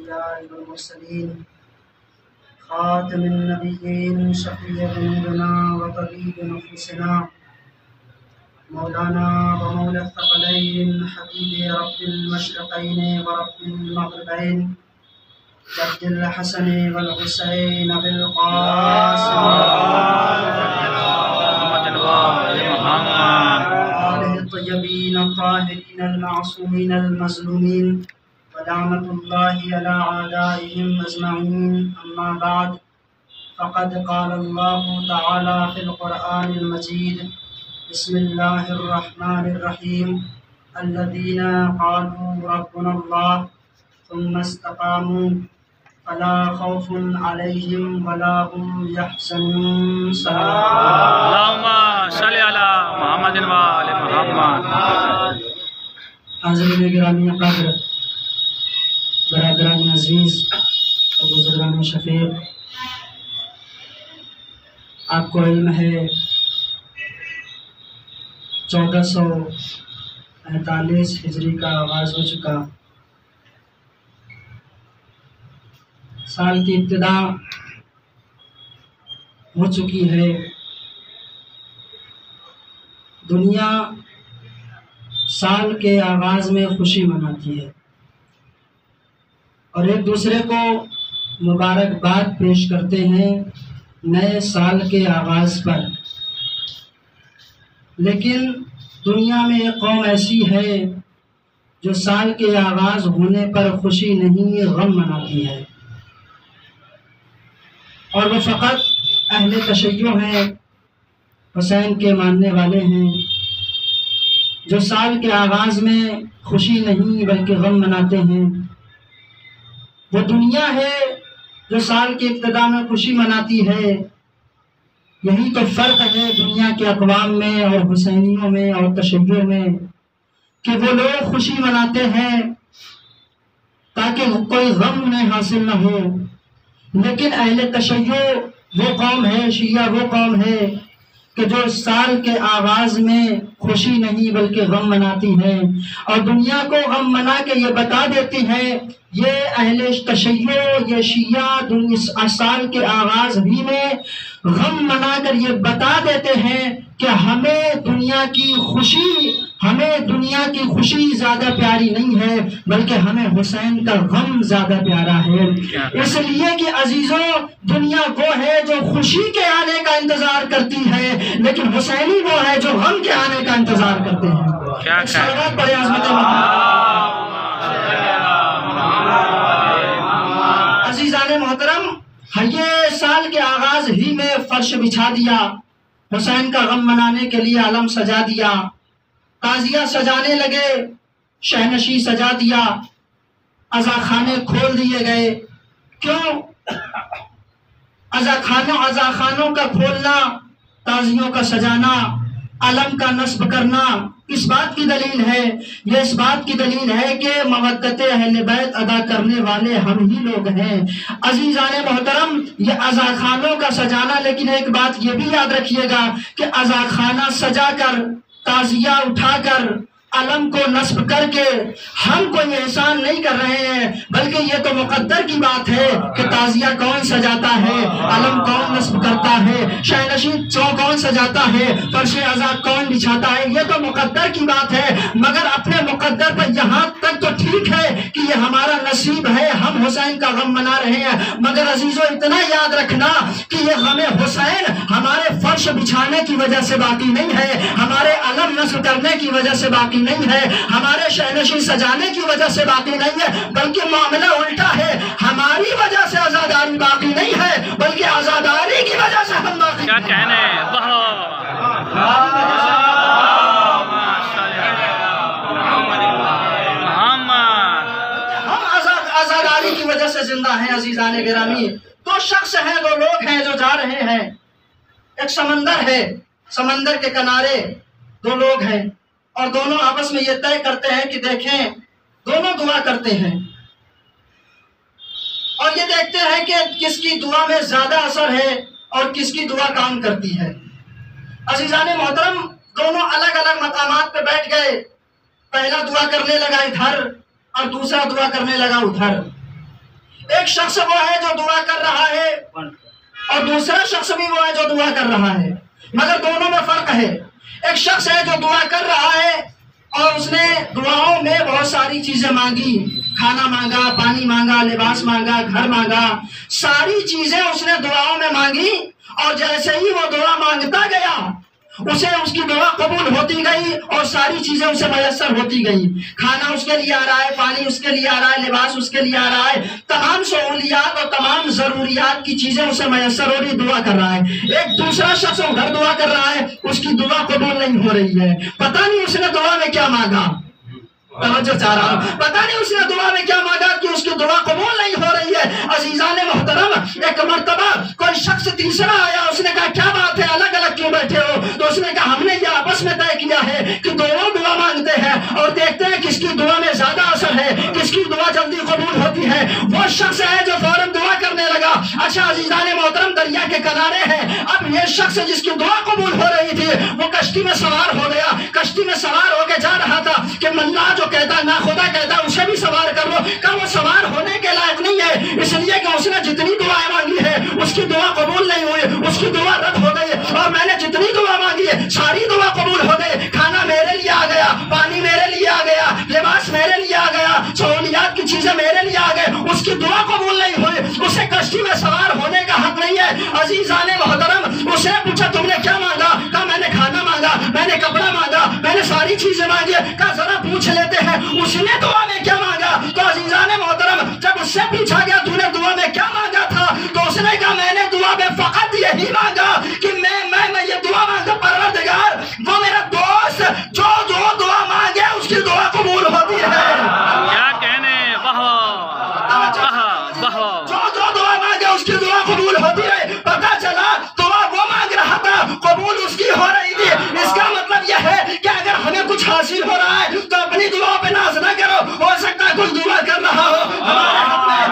الأنبياء والمرسلين خاتم النبيين شفيع ذنوبنا وطبيب نفوسنا مولانا ومولى الثقلين حبيب رب المشرقين ورب المغربين جد الحسن والحسين بالقاسم آله الطيبين الطاهرين المعصومين المظلومين ولعنة الله على أعدائهم أجمعين. أما بعد، فقد قال الله تعالى في القرآن المجيد: بسم الله الرحمن الرحيم. الذين قالوا ربنا الله ثم استقاموا فلا خوف عليهم ولا هم يحزنون. اللهم صل على محمد وآل محمد. حاضرین گرامی قدر، برادران عزیز اور بزرگان شفیق، آپ کو علم ہے 1445 ہجری کا آغاز ہو چکا، سال کی ابتدا ہو چکی ہے۔ دنیا سال کے آغاز میں خوشی مناتی ہے اور ایک دوسرے کو مبارکباد پیش کرتے ہیں نئے سال کے آغاز پر، لیکن دنیا میں ایک قوم ایسی ہے جو سال کے آغاز ہونے پر خوشی نہیں غم مناتی ہے، اور وہ فقط اہل تشیع ہیں، حسین کے ماننے والے ہیں، جو سال کے آغاز میں خوشی نہیں بلکہ غم مناتے ہیں۔ وہ دنیا ہے جو سال کی ابتدا میں خوشی مناتی ہے۔ یہی تو فرق ہے دنیا کے اقوام میں اور حسینیوں میں اور تشیع میں، کہ وہ لوگ خوشی مناتے ہیں تاکہ کوئی غم انہیں حاصل نہ ہو، لیکن اہل تشیع وہ قوم ہے، شیعہ وہ قوم ہے کہ جو سال کے آغاز میں خوشی نہیں بلکہ غم مناتی ہے، اور دنیا کو غم منا کے یہ بتا دیتی ہے، یہ اہل تشیع، یہ شیعہ سال کے آغاز ہی میں غم منا کر یہ بتا دیتے ہیں کہ ہمیں دنیا کی خوشی زیادہ پیاری نہیں ہے بلکہ ہمیں حسین کا غم زیادہ پیارا ہے۔ اس لیے کہ عزیزوں، دنیا وہ ہے جو خوشی کے آنے کا انتظار کرتی ہے، لیکن حسینی وہ ہے جو غم کے آنے کا انتظار کرتے ہیں۔ صلوات پڑھیں عظمت عزیزان محترم، یہ سال کے آغاز ہی میں فرش بچھا دیا، حسین کا غم منانے کے لیے علم سجا دیا، تعزیہ سجانے لگے، شہنشی سجا دیا، عزاخانے کھول دیے گئے۔ کیوں؟ عزاخانوں کا کھولنا، تعزیوں کا سجانا، علم کا نصب کرنا اس بات کی دلیل ہے، یہ اس بات کی دلیل ہے کہ مودت اہل بیت ادا کرنے والے ہم ہی لوگ ہیں۔ عزیزان محترم، یہ عزاخانوں کا سجانا، لیکن ایک بات یہ بھی یاد رکھیے گا کہ عزاخانہ سجا کر، تعزیہ اٹھا کر، علم کو نصب کر کے ہم کوئی احسان نہیں کر رہے ہیں، بلکہ یہ تو مقدر کی بات ہے کہ تعزیہ کون سجاتا ہے، علم کون نصب کرتا ہے، شہنشین کون سجاتا ہے، فرش عزا کون بچھاتا ہے، یہ تو مقدر کی بات ہے۔ مگر اپنے مقدر پر یہاں تک تو ٹھیک ہے کہ یہ ہمارا نصیب ہے، ہم حسین کا غم منا رہے ہیں، مگر عزیزو اتنا یاد رکھنا کہ یہ غم حسین ہمارے فرش بچھانے کی وجہ سے باقی نہیں ہے، ہمارے علم نصب کرنے کی وجہ سے باقی نہیں ہے، ہمارے شہنشین سجانے کی وجہ سے باقی نہیں ہے، بلکہ معاملہ الٹا ہے، ہماری وجہ سے عزاداری باقی نہیں ہے بلکہ عزاداری کی وجہ سے ہم باقی کیا کہنے ہم عزاداری کی وجہ سے زندہ ہیں۔ عزیزان گرامی، دو شخص ہیں، دو لوگ ہیں جو جا رہے ہیں، ایک سمندر ہے، سمندر کے کنارے دو لوگ ہیں، اور دونوں آپس میں یہ طے کرتے ہیں کہ دیکھیں، دونوں دعا کرتے ہیں اور یہ دیکھتے ہیں کہ کس کی دعا میں زیادہ اثر ہے اور کس کی دعا کام کرتی ہے۔ عزیزان محترم، دونوں الگ الگ مقامات پہ بیٹھ گئے، پہلا دعا کرنے لگا ادھر اور دوسرا دعا کرنے لگا ادھر۔ ایک شخص وہ ہے جو دعا کر رہا ہے اور دوسرا شخص بھی وہ ہے جو دعا کر رہا ہے، مگر دونوں میں فرق ہے۔ ایک شخص ہے جو دعا کر رہا ہے اور اس نے دعاؤں میں بہت ساری چیزیں مانگی، کھانا مانگا، پانی مانگا، لباس مانگا، گھر مانگا، ساری چیزیں اس نے دعاؤں میں مانگی، اور جیسے ہی وہ دعا مانگتا گیا اسے اس کی دعا قبول ہوتی گئی اور ساری چیزیں اسے میسر ہوتی گئی۔ کھانا اس کے لیے آ رہا ہے، پانی اس کے لیے آ رہا ہے، لباس اس کے لیے آ رہا ہے، تمام سہولیات اور تمام ضروریات کی چیزیں اسے میسر ہو رہی، دعا کر رہا ہے۔ ایک دوسرا شخص ادھر دعا کر رہا ہے، اس کی دعا قبول نہیں ہو رہی ہے، پتہ نہیں اس نے دعا میں کیا مانگا، توجہ چاہ رہا ہوں، پتہ نہیں اس نے دعا میں کیا مانگا کہ اس کی دعا قبول نہیں ہو رہی ہے۔ عزیزان محترم، ایک مرتبہ کوئی شخص تیسرا آیا، اس نے کہا کیا بات ہے، الگ الگ کیوں بیٹھے ہو؟ تو اس نے کہا ہم نے یہ آپس میں طے کیا ہے کہ دونوں دعا مانگتے ہیں اور دیکھتے ہیں کس کی دعا میں زیادہ اثر ہے، کس کی دعا جلدی قبول ہوتی ہے۔ وہ شخص ہے جو فوراً دعا کرنے لگا۔ اچھا عزیزان محترم، دریا کے کنارے ہیں، اب یہ شخص جس کی دعا قبول ہو رہی تھی وہ کشتی میں سوار ہو گیا، کشتی میں سوار ہو کے جا رہا تھا کہ ملا جو کہتا نہ خدا کہتا اسے بھی سوار کر لو، کہ وہ سوار ہونے کے لائق نہیں ہے، اس لیے کہ اس نے جتنی دعائیں مانگی ہے اس کی دعا قبول نہیں ہوئی، اس کی دعا رد ہو گئی، اور میں نے جتنی دعا مانگی ہے ساری دعا قبول ہو گئی۔ کھانا میرے لیے آ گیا، پانی میرے لیے آ گیا، لباس میرے لیے آ گیا، سہولیات کی چیزیں میرے لیے آ گئے، اس کی دعا قبول نہیں ہوئی، اسے کشتی میں سوار ہونے کا حق نہیں ہے۔ عزیزان محترم، اسے پوچھا تم نے کیا مانگا؟ کہا میں نے کھانا مانگا، میں نے کپڑا مانگا، میں نے ساری چیزیں مانگی۔ کہا ذرا پوچھ لیتے ہیں اس نے دعا میں کیا مانگا؟ تو عزیزان محترم، جب اس سے پوچھا گیا تو نے دعا میں کیا مانگا تھا، تو اس نے کہا میں نے دعا میں فقط یہی مانگا کہ میں یہ دعا مانگا پروردگار وہ میرا دوست جو دعا مانگے اس کی دعا قبول ہوتی ہے۔ کیا کہنے، واہ واہ، جو دعا مانگے اس کی دعا قبول ہوتی ہے۔ پتہ چلا دعا وہ مانگ رہا تھا، قبول اس کی ہو رہی تھی۔ اس کا مطلب یہ ہے کہ اگر ہمیں کچھ حاصل ہو رہا ہے تو اپنی دعا پہ ناز نہ کرو، ہو سکتا ہے کوئی دعا کر رہا ہو ہمارے حق میں،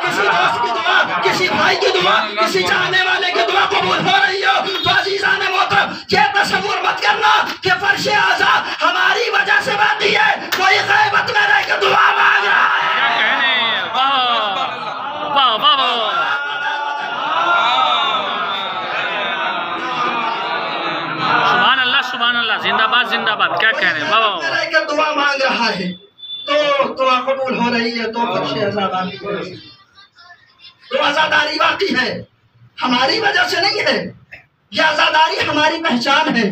کسی دوست کی دعا، کسی بھائی کی دعا، کسی چاہنے والے کی دعا قبول ہو رہی ہو۔ تو عزیزان محترم، یہ تصور مت کرنا کہ فرش اعضا ہماری وجہ سے باقی ہے، کوئی غیبت میں رہ کے دعا مانگ رہا ہے۔ کیا کہنے، واہ واہ واہ، سبحان اللہ سبحان اللہ، زندہ باد زندہ باد، کیا کہنے، واہ واہ، رہ کے دعا مانگ رہا ہے تو دعا قبول ہو رہی ہے، تو فرش اعضا باقی ہے، تو آزاداری باقی ہے، ہماری وجہ سے نہیں ہے۔ یہ آزاداری ہماری پہچان ہے،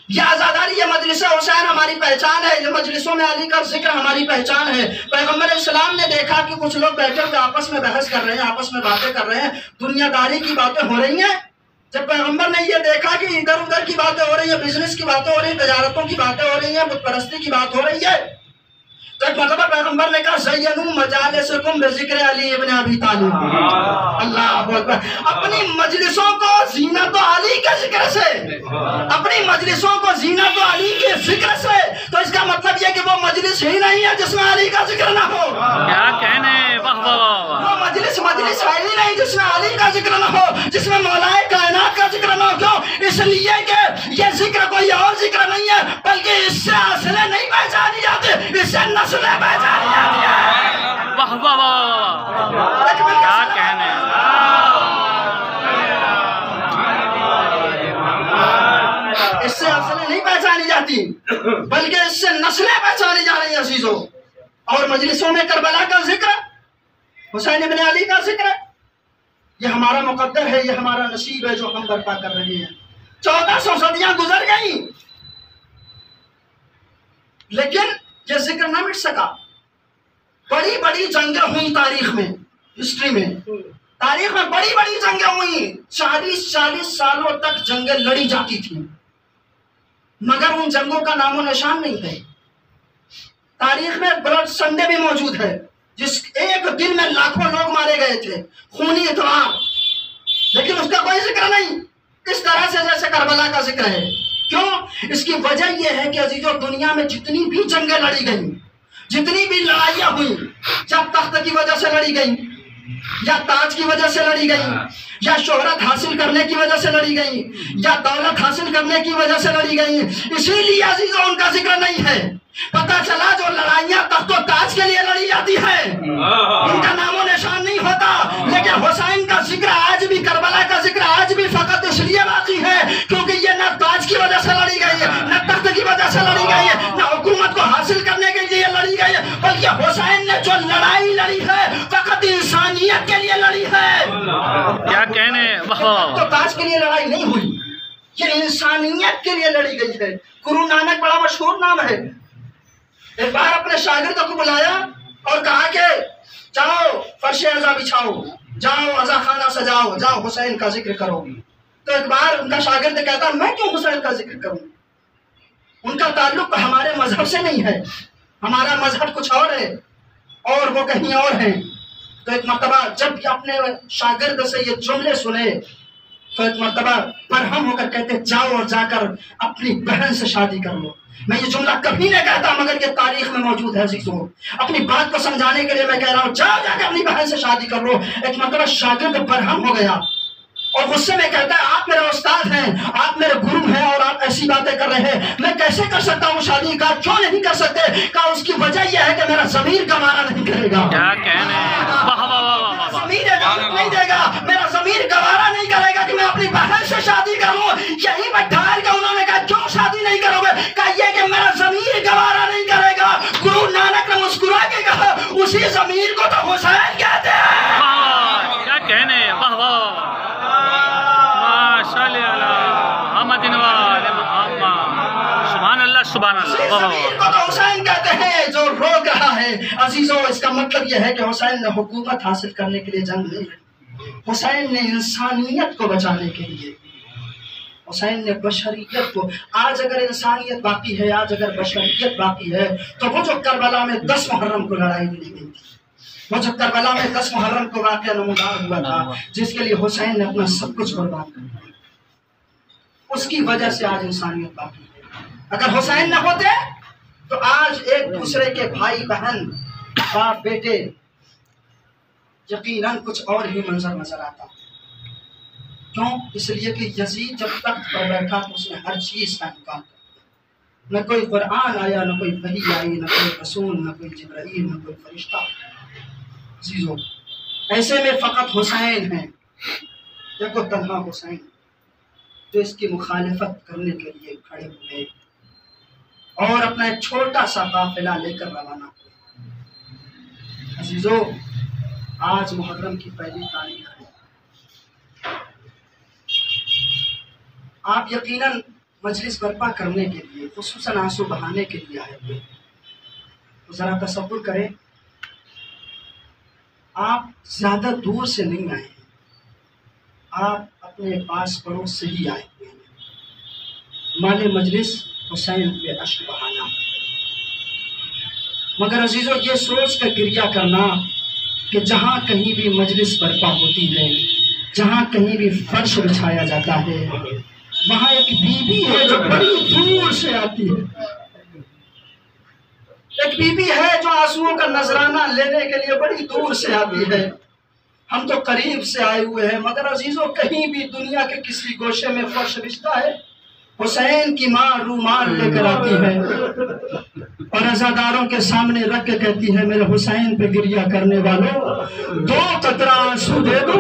یہ آزاداری، یہ مجلس حسین ہماری پہچان ہے، یہ مجلسوں میں علی کا ذکر ہماری پہچان ہے۔ پیغمبر اسلام نے دیکھا کہ کچھ لوگ بیٹھے ہوئے آپس میں بحث کر رہے ہیں، آپس میں باتیں کر رہے ہیں، دنیا داری کی باتیں ہو رہی ہیں۔ جب پیغمبر نے یہ دیکھا کہ ادھر ادھر کی باتیں ہو رہی ہیں، بزنس کی باتیں ہو رہی ہیں، تجارتوں کی باتیں ہو رہی ہیں، بت پرستی کی بات ہو رہی ہے، تو ایک مرتبہ پیغمبر نے کہا زینوا مجالسکم بذکر علی ابن ابی طالب، اللہ اکبر، اپنی مجلسوں کو زینت علی کے ذکر سے، اپنی مجلسوں کو زینت علی کے ذکر سے، تو اس کا مطلب یہ کہ وہ مجلس ہی نہیں ہے جس میں علی کا ذکر نہ ہو، کیا کہنے، واہ واہ، وہ مجلس ہے ہی نہیں جس میں علی کا ذکر نہ ہو، جس میں مولا کائنات کا ذکر نہ ہو۔ کیوں؟ اس لیے کہ یہ ذکر کوئی اور ذکر نہیں ہے، بلکہ اس سے اصلیں نہیں پہچانی جاتی، اس سے نسلیں پہچانی جاتی ہیں۔ واہ واہ واہ، کیا کہنے، اس سے اصلیں نہیں پہچانی جاتی بلکہ اس سے نسلیں پہچانی جا رہی ہیں عزیزوں۔ اور مجلسوں میں کربلا کا ذکر، حسین ابن علی کا ذکر، یہ ہمارا مقدر ہے، یہ ہمارا نصیب ہے جو ہم برپا کر رہے ہیں۔ 1400 صدیاں گزر گئیں لیکن یہ ذکر نہ مٹ سکا۔ بڑی بڑی جنگیں ہوئی تاریخ میں، ہسٹری میں، تاریخ میں بڑی بڑی جنگیں ہوئی، 40 سالوں تک جنگیں لڑی جاتی تھیں، مگر ان جنگوں کا نام و نشان نہیں ہے۔ تاریخ میں بلڈ سنڈے بھی موجود ہے، جس ایک دن میں لاکھوں لوگ مارے گئے تھے، خونی اتوار، لیکن اس کا کوئی ذکر نہیں، اس طرح سے جیسے کربلا کا ذکر ہے۔ کیوں؟ اس کی وجہ یہ ہے کہ عزیزوں، دنیا میں جتنی بھی جنگیں لڑی گئیں، جتنی بھی لڑائیاں ہوئیں، یا تخت کی وجہ سے لڑی گئیں، یا تاج کی وجہ سے لڑی گئیں، یا شہرت حاصل کرنے کی وجہ سے لڑی گئیں، یا دولت حاصل کرنے کی وجہ سے لڑی گئیں، اسی لیے عزیزوں ان کا ذکر نہیں ہے۔ پتہ چلا جو لڑائیاں تخت و تاج کے لیے لڑی جاتی ہیں طریقے سے لڑی گئی ہے، نہ حکومت کو حاصل کرنے کے لیے لڑی گئی ہے، بلکہ حسین نے جو لڑائی لڑی ہے فقط انسانیت کے لیے لڑی ہے۔ کیا کہنے، تو تاج کے لیے لڑائی نہیں ہوئی، یہ انسانیت کے لیے لڑی گئی ہے۔ گرو نانک بڑا مشہور نام ہے، ایک بار اپنے شاگرد کو بلایا اور کہا کہ جاؤ فرش عزا بچھاؤ، جاؤ عزا خانہ سجاؤ، جاؤ حسین کا ذکر کرو۔ تو ایک بار ان کا شاگرد کہتا میں کیوں حسین کا ذکر کروں، ان کا تعلق ہمارے مذہب سے نہیں ہے، ہمارا مذہب کچھ اور ہے اور وہ کہیں اور ہیں۔ تو ایک مرتبہ جب اپنے شاگرد سے یہ جملے سنے تو ایک مرتبہ برہم ہو کر کہتے جاؤ اور جا کر اپنی بہن سے شادی کر لو۔ میں یہ جملہ کبھی نہیں کہتا مگر یہ تاریخ میں موجود ہے عزیزوں، اپنی بات کو سمجھانے کے لیے میں کہہ رہا ہوں جاؤ جا کے اپنی بہن سے شادی کر لو۔ ایک مرتبہ شاگرد برہم ہو گیا اور غصے میں کہتا ہے آپ میرے استاد ہیں، آپ میرے گرو ہیں اور آپ ایسی باتیں کر رہے ہیں، میں کیسے کر سکتا ہوں شادی کا، کیوں نہیں کر سکتے؟ کہا اس کی وجہ یہ ہے کہ میرا ضمیر گوارا نہیں کرے گا۔ کیا کہنے، ضمیر اجازت نہیں دے گا، میرا ضمیر گوارا نہیں کرے گا کہ میں اپنی بہن سے شادی کروں۔ یہی میں ٹھہر کے انہوں نے کہا کیوں شادی نہیں کرو گے؟ کہا یہ کہ میرا ضمیر گوارا نہیں کرے گا۔ گرو نانک نے مسکرا کے کہا اسی ضمیر کو تو حسین کہتے ہیں۔ کیا کہنے، واہ واہ، ماشاء اللہ، محمد وآل محمد، سبحان اللہ سبحان اللہ، واہ ضمیر کو تو حسین کہتے ہیں جو روک رہا ہے۔ عزیزوں اس کا مطلب یہ ہے کہ حسین نے حکومت حاصل کرنے کے لیے جنگ نہیں لڑی، حسین نے انسانیت کو بچانے کے لیے، حسین نے بشریت کو، آج اگر انسانیت باقی ہے، آج اگر بشریت باقی ہے تو وہ جو کربلا میں 10 محرم کو لڑائی لڑی گئی تھی، وہ جو کربلا میں 10 محرم کو واقعہ نمودار ہوا تھا جس کے لیے حسین نے اپنا سب کچھ قربان کر دیا، اس کی وجہ سے آج انسانیت باقی ہے۔ اگر حسین نہ ہوتے تو آج ایک دوسرے کے بھائی بہن باپ بیٹے یقیناً کچھ اور ہی منظر نظر آتا۔ کیوں؟ اس لیے کہ یزید جب تخت پر بیٹھا تو اس نے ہر چیز کا انکار کر دیا، نہ کوئی قرآن آیا، نہ کوئی وحی آئی، نہ کوئی رسول، نہ کوئی جبرائیل، نہ کوئی فرشتہ۔ عزیزوں ایسے میں فقط حسین ہیں، دیکھو تنہا حسین جو اس کی مخالفت کرنے کے لیے کھڑے ہوئے اور اپنا ایک چھوٹا سا قافلہ لے کر روانہ ہوئے۔ عزیزوں آج محرم کی پہلی تاریخ ہے، آپ یقیناً مجلس برپا کرنے کے لیے، خصوصاً آنسو بہانے کے لیے آئے ہوئے، تو ذرا تصور کریں آپ زیادہ دور سے نہیں آئے ہیں، آپ اپنے پاس پڑوس سے ہی آئے ہوئے ہیں، مال مجلس حسین پہ اشک بہانا۔ مگر عزیزوں یہ سوچ کر گریہ کرنا کہ جہاں کہیں بھی مجلس برپا ہوتی ہے، جہاں کہیں بھی فرش بچھایا جاتا ہے، وہاں ایک بی بی ہے جو بڑی دور سے آتی ہے، ایک بی بی ہے جو آنسوؤں کا نذرانہ لینے کے لیے بڑی دور سے آتی ہے۔ ہم تو قریب سے آئے ہوئے ہیں مگر عزیزوں کہیں بھی دنیا کے کسی گوشے میں فرش بچھتا ہے، حسین کی ماں رومال لے کر آتی ہے اور عزاداروں کے سامنے رکھ کے کہتی ہے میرے حسین پہ گریہ کرنے والوں 2 قطرہ آنسو دے دو،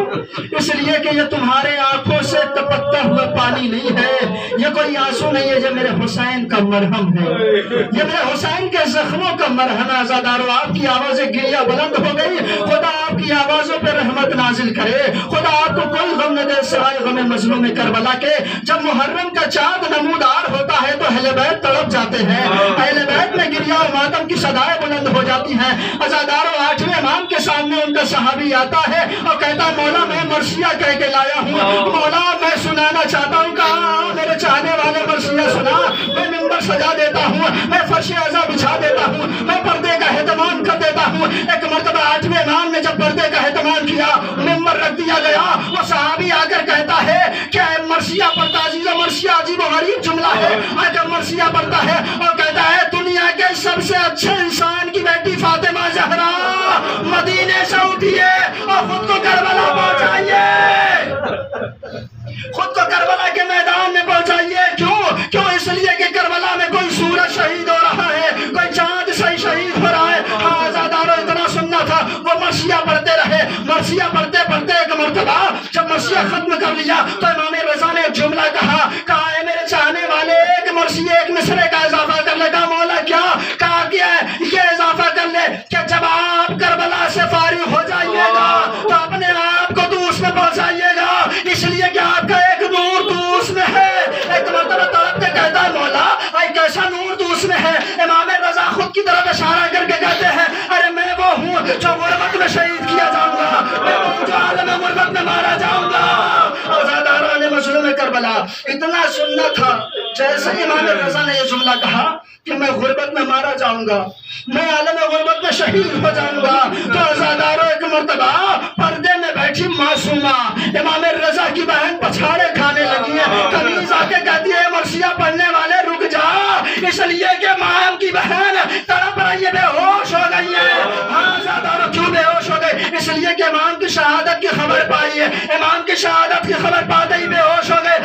اس لیے کہ یہ تمہارے آنکھوں سے ٹپکتا ہوا پانی نہیں ہے، یہ کوئی آنسو نہیں ہے، یہ میرے حسین کا مرہم ہے، یہ میرے حسین کے زخموں کا مرہم ہے۔ عزاداروں آپ کی آوازیں گریہ بلند ہو گئی، خدا آپ کی آوازوں پہ رحمت نازل کرے، خدا آپ کو کوئی غم نہ دے سوائے غم مظلوم کربلا کے۔ جب محرم کا چاند نمودار ہوتا ہے تو اہل بیت تڑپ جاتے ہیں، اہل بیت میں گریہ اور ماتم کی صدائیں بلند ہو جاتی ہیں۔ عزاداروں 8ویں امام کے سامنے ان کا صحابی آتا ہے اور کہتا ہے مولا میں مرثیہ کہہ کے لایا ہوں، مولا میں سنانا چاہتا ہوں، کہا میرے چاہنے والے مرثیہ سنا، میں ممبر سجا دیتا ہوں، میں فرش عزا بچھا دیتا ہوں، میں پردے کا اہتمام کر دیتا ہوں۔ ایک مرتبہ 8ویں امام نے جب پردے کا اہتمام کیا، ممبر رکھ دیا گیا، وہ صحابی آ کر کہتا ہے کہ مرثیہ پڑھتا، عزیزہ مرثیہ عجیب و غریب جملہ ہے، آ کر مرثیہ پڑھتا ہے اور کہتا ہے دنیا کے سب سے اچھے انسان کی بیٹی فاطمہ زہرا مدینے سے اٹھیے اور خود کو کربلا پہنچائیے، خود کو کربلا کے میدان میں پہنچائیے۔ کیوں؟ اس لیے کہ کربلا میں کوئی سورج شہید ہو رہا ہے، کوئی چاند سے شہید ہو رہا ہے۔ عزاداروں اتنا سننا تھا، وہ مرثیہ پڑھتے رہے، مرثیہ پڑھتے پڑھتے ایک مرتبہ جب مرثیہ ختم کر لیا تو امام رضا نے ایک جملہ کہا اے میرے چاہنے والے ایک مرثیہ ایک مصرے کا اضافہ کہ جب آپ کربلا سے فارغ ہو جائیے گا تو اپنے آپ کو دوس میں پہنچائیے گا، اس لیے کہ آپ کا ایک نور دوس میں ہے۔ ایک مرتبہ تڑپ کے کہتا ہے مولا اے کیسا نور دوس میں ہے؟ امام رضا خود کی طرف اشارہ کر کے کہتے ہیں ارے میں وہ ہوں جو غربت میں شہید کیا جاؤں گا، میں وہ ہوں جو عالم غربت میں مارا جاؤں گا۔ عزاداران مظلوم کربلا اتنا سننا تھا، جیسے امام رضا نے یہ جملہ کہا کہ میں غربت میں مارا جاؤں گا، میں عالم غربت میں شہید ہو جاؤں گا، تو عزاداروں ایک مرتبہ پردے میں بیٹھی معصومہ امام رضا کی بہن پچھاڑے کھانے لگی ہے، قمیض آ کے کہتی ہے مرثیہ پڑھنے والے رک جا، اس لیے کہ مام کی بہن تڑپ رہی ہے، بے ہوش ہو گئی ہے۔ ہاں عزاداروں کیوں بے ہوش ہو گئی؟ اس لیے کہ امام کی شہادت کی خبر پائی ہے، امام کی شہادت کی خبر پاتے ہی بے ہوش ہو گئے۔